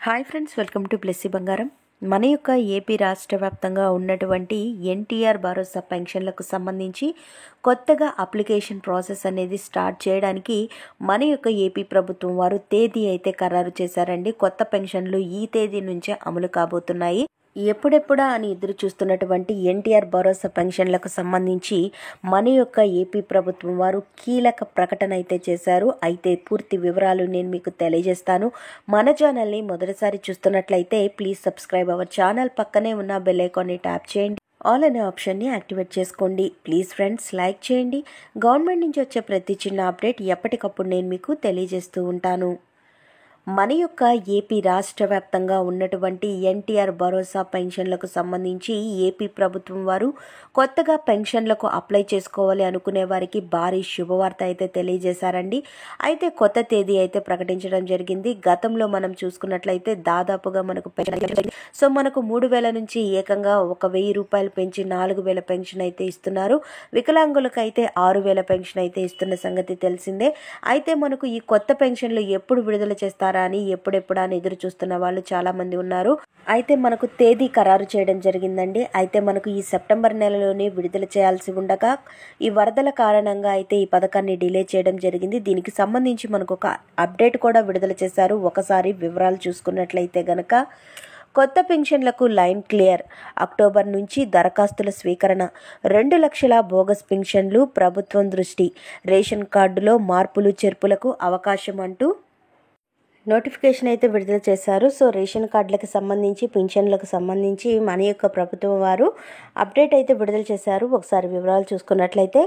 Hi friends, welcome to Blessy బంగారం. మన యొక్క ఏపీ రాష్ట్ర వ్యాప్తంగా ఉన్నటువంటి ఎన్టీఆర్ భరోసా పెన్షన్లకు సంబంధించి కొత్తగా అప్లికేషన్ ప్రాసెస్ అనేది స్టార్ట్ చేయడానికి మన యొక్క ఏపీ ప్రభుత్వం వారు తేదీ అయితే ఖరారు చేశారండి. కొత్త పెన్షన్లు ఈ తేదీ నుంచే అమలు కాబోతున్నాయి. ఎప్పుడెప్పుడా అని ఎదురు చూస్తున్నటువంటి ఎన్టీఆర్ భరోసా పెన్షన్లకు సంబంధించి మన యొక్క ఏపీ ప్రభుత్వం వారు కీలక ప్రకటన అయితే చేశారు. అయితే పూర్తి వివరాలు నేను మీకు తెలియజేస్తాను. మన ఛానల్ని మొదటిసారి చూస్తున్నట్లయితే ప్లీజ్ సబ్స్క్రైబ్ అవర్ ఛానల్. పక్కనే ఉన్న బెల్ ఐకాన్ని ట్యాప్ చేయండి. ఆల్ అనే ఆప్షన్ని యాక్టివేట్ చేసుకోండి. ప్లీజ్ ఫ్రెండ్స్ లైక్ చేయండి. గవర్నమెంట్ నుంచి వచ్చే ప్రతి చిన్న అప్డేట్ ఎప్పటికప్పుడు నేను మీకు తెలియజేస్తూ ఉంటాను. మన యొక్క ఏపీ రాష్ట్ర వ్యాప్తంగా ఉన్నటువంటి ఎన్టీఆర్ భరోసా పెన్షన్లకు సంబంధించి ఏపీ ప్రభుత్వం వారు కొత్తగా పెన్షన్లకు అప్లై చేసుకోవాలి అనుకునే వారికి భారీ శుభవార్త అయితే తెలియజేశారండి. అయితే కొత్త తేదీ అయితే ప్రకటించడం జరిగింది. గతంలో మనం చూసుకున్నట్లయితే దాదాపుగా మనకు పెన్షన్ మనకు 3,000 నుంచి ఏకంగా 1,000 రూపాయలు పెంచి 4,000 పెన్షన్ అయితే ఇస్తున్నారు. వికలాంగులకు అయితే 6,000 పెన్షన్ అయితే ఇస్తున్న సంగతి తెలిసిందే. అయితే మనకు ఈ కొత్త పెన్షన్లు ఎప్పుడు విడుదల చేస్తారు అని ఎప్పుడెప్పుడా అని ఎదురు చూస్తున్న వాళ్ళు చాలా మంది ఉన్నారు. అయితే మనకు తేదీ ఖరారు చేయడం జరిగిందండి. అయితే మనకు ఈ సెప్టెంబర్ నెలలోనే విడుదల చేయాల్సి ఉండగా ఈ వరదల కారణంగా అయితే ఈ పథకాన్ని డిలే చేయడం జరిగింది. దీనికి సంబంధించి మనకు ఒక అప్డేట్ కూడా విడుదల చేశారు. ఒకసారి వివరాలు చూసుకున్నట్లయితే గనక కొత్త పెన్షన్లకు లైన్ క్లియర్. అక్టోబర్ నుంచి దరఖాస్తుల స్వీకరణ. 2 లక్షల బోగస్ పెన్షన్లు ప్రభుత్వం దృష్టి. రేషన్ కార్డులో మార్పులు చేర్పులకు అవకాశం అంటూ నోటిఫికేషన్ అయితే విడుదల చేశారు. రేషన్ కార్డులకు సంబంధించి పింఛన్లకు సంబంధించి మన యొక్క ప్రభుత్వం వారు అప్డేట్ అయితే విడుదల చేశారు. ఒకసారి వివరాలు చూసుకున్నట్లయితే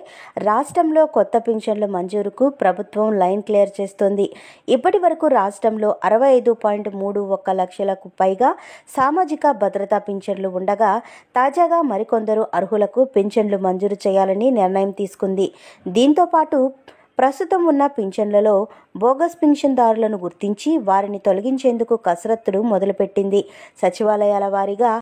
రాష్ట్రంలో కొత్త పింఛన్ల మంజూరుకు ప్రభుత్వం లైన్ క్లియర్ చేస్తోంది. ఇప్పటి వరకు రాష్ట్రంలో 65.31 లక్షలకు పైగా సామాజిక భద్రతా పింఛన్లు ఉండగా తాజాగా మరికొందరు అర్హులకు పింఛన్లు మంజూరు చేయాలని నిర్ణయం తీసుకుంది. దీంతో పాటు ప్రస్తుతం ఉన్న పింఛన్లలో బోగస్ పింఛన్దారులను గుర్తించి వారిని తొలగించేందుకు కసరత్తులు మొదలుపెట్టింది. సచివాలయాల వారీగా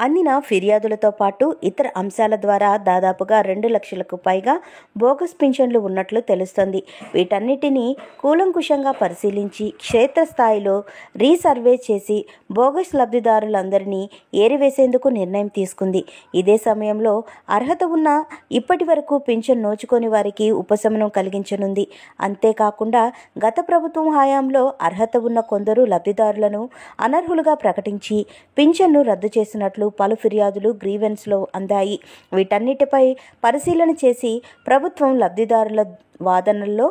అందిన ఫిర్యాదులతో పాటు ఇతర అంశాల ద్వారా దాదాపుగా 2 లక్షలకు పైగా బోగస్ పింఛన్లు ఉన్నట్లు తెలుస్తోంది. వీటన్నిటినీ కూలంకుషంగా పరిశీలించి క్షేత్రస్థాయిలో రీసర్వే చేసి బోగస్ లబ్ధిదారులందరినీ ఏరివేసేందుకు నిర్ణయం తీసుకుంది. ఇదే సమయంలో అర్హత ఉన్న ఇప్పటి వరకు పింఛన్ నోచుకొని వారికి ఉపశమనం కలిగించనుంది. అంతేకాకుండా గత ప్రభుత్వం హయాంలో అర్హత ఉన్న కొందరు లబ్ధిదారులను అనర్హులుగా ప్రకటించి పింఛన్ను రద్దు చేసినట్లు పలు ఫిర్యాదులు గ్రీవెన్స్లో అందాయి. వీటన్నిటిపై పరిశీలన చేసి ప్రభుత్వం లబ్ధిదారుల వాదనల్లో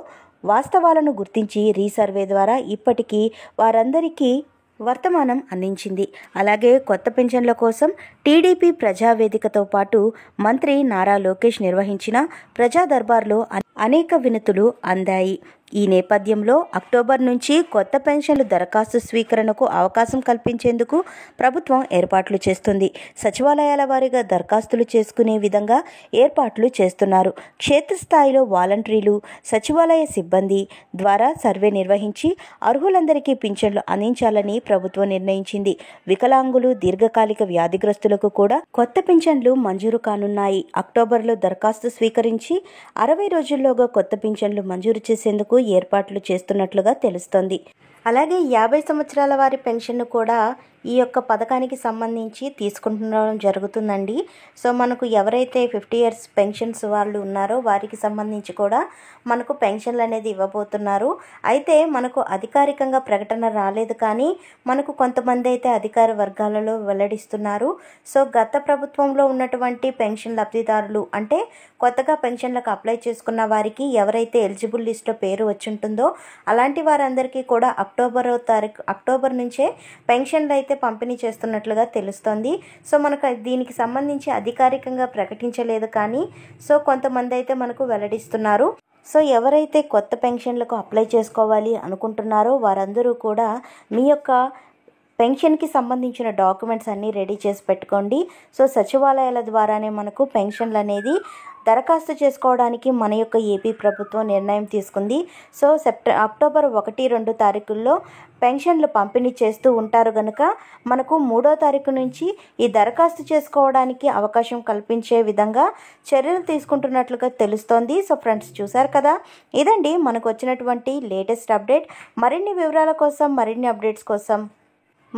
వాస్తవాలను గుర్తించి రీసర్వే ద్వారా ఇప్పటికీ వారందరికీ వర్తమానం అందించింది. అలాగే కొత్త పెన్షన్ల కోసం టీడీపీ ప్రజావేదికతో పాటు మంత్రి నారా లోకేష్ నిర్వహించిన ప్రజా దర్బార్లో అనేక వినతులు అందాయి. ఈ నేపథ్యంలో అక్టోబర్ నుంచి కొత్త పెన్షన్లు దరఖాస్తు స్వీకరణకు అవకాశం కల్పించేందుకు ప్రభుత్వం ఏర్పాట్లు చేస్తుంది. సచివాలయాల వారీగా దరఖాస్తులు చేసుకునే విధంగా ఏర్పాట్లు చేస్తున్నారు. క్షేత్రస్థాయిలో వాలంటీర్లు, సచివాలయ సిబ్బంది ద్వారా సర్వే నిర్వహించి అర్హులందరికీ పింఛన్లు అందించాలని ప్రభుత్వం నిర్ణయించింది. వికలాంగులు, దీర్ఘకాలిక వ్యాధిగ్రస్తులకు కూడా కొత్త పింఛన్లు మంజూరు కానున్నాయి. అక్టోబర్లో దరఖాస్తు స్వీకరించి 60 రోజుల్లోగా కొత్త పింఛన్లు మంజూరు చేసేందుకు ఏర్పాట్లు చేస్తున్నట్లుగా తెలుస్తోంది. అలాగే 50 సంవత్సరాల వారి పెన్షన్ను కూడా ఈ యొక్క పథకానికి సంబంధించి తీసుకుంటుండడం జరుగుతుందండి. మనకు ఎవరైతే 50 ఇయర్స్ పెన్షన్స్ వాళ్ళు ఉన్నారో వారికి సంబంధించి కూడా మనకు పెన్షన్లు అనేది ఇవ్వబోతున్నారు. అయితే మనకు అధికారికంగా ప్రకటన రాలేదు, కానీ మనకు కొంతమంది అయితే అధికార వర్గాలలో వెల్లడిస్తున్నారు. గత ప్రభుత్వంలో ఉన్నటువంటి పెన్షన్ లబ్ధిదారులు అంటే కొత్తగా పెన్షన్లకు అప్లై చేసుకున్న వారికి ఎవరైతే ఎలిజిబుల్ లిస్ట్లో పేరు వచ్చి ఉంటుందో అలాంటి వారందరికీ కూడా అక్టోబర్ నుంచే పెన్షన్లు అయితే పంపిణీ చేస్తున్నట్లుగా తెలుస్తోంది. మనకు దీనికి సంబంధించి అధికారికంగా ప్రకటించలేదు, కానీ కొంతమంది అయితే మనకు వెల్లడిస్తున్నారు. ఎవరైతే కొత్త పెన్షన్లకు అప్లై చేసుకోవాలి అనుకుంటున్నారో వారందరూ కూడా మీ యొక్క పెన్షన్కి సంబంధించిన డాక్యుమెంట్స్ అన్నీ రెడీ చేసి పెట్టుకోండి. సచివాలయాల ద్వారానే మనకు పెన్షన్లు అనేది దరఖాస్తు చేసుకోవడానికి మన యొక్క ఏపీ ప్రభుత్వం నిర్ణయం తీసుకుంది. అక్టోబర్ 1-2 తారీఖుల్లో పెన్షన్లు పంపిణీ చేస్తూ ఉంటారు కనుక మనకు 3వ తారీఖు నుంచి ఈ దరఖాస్తు చేసుకోవడానికి అవకాశం కల్పించే విధంగా చర్యలు తీసుకుంటున్నట్లుగా తెలుస్తోంది. ఫ్రెండ్స్ చూసారు కదా, ఇదండి మనకు వచ్చినటువంటి లేటెస్ట్ అప్డేట్. మరిన్ని వివరాల కోసం, మరిన్ని అప్డేట్స్ కోసం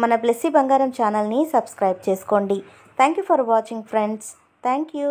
మన బ్లెస్సీ బంగారం ఛానల్ని సబ్స్క్రైబ్ చేసుకోండి. Thank you for watching friends. Thank you.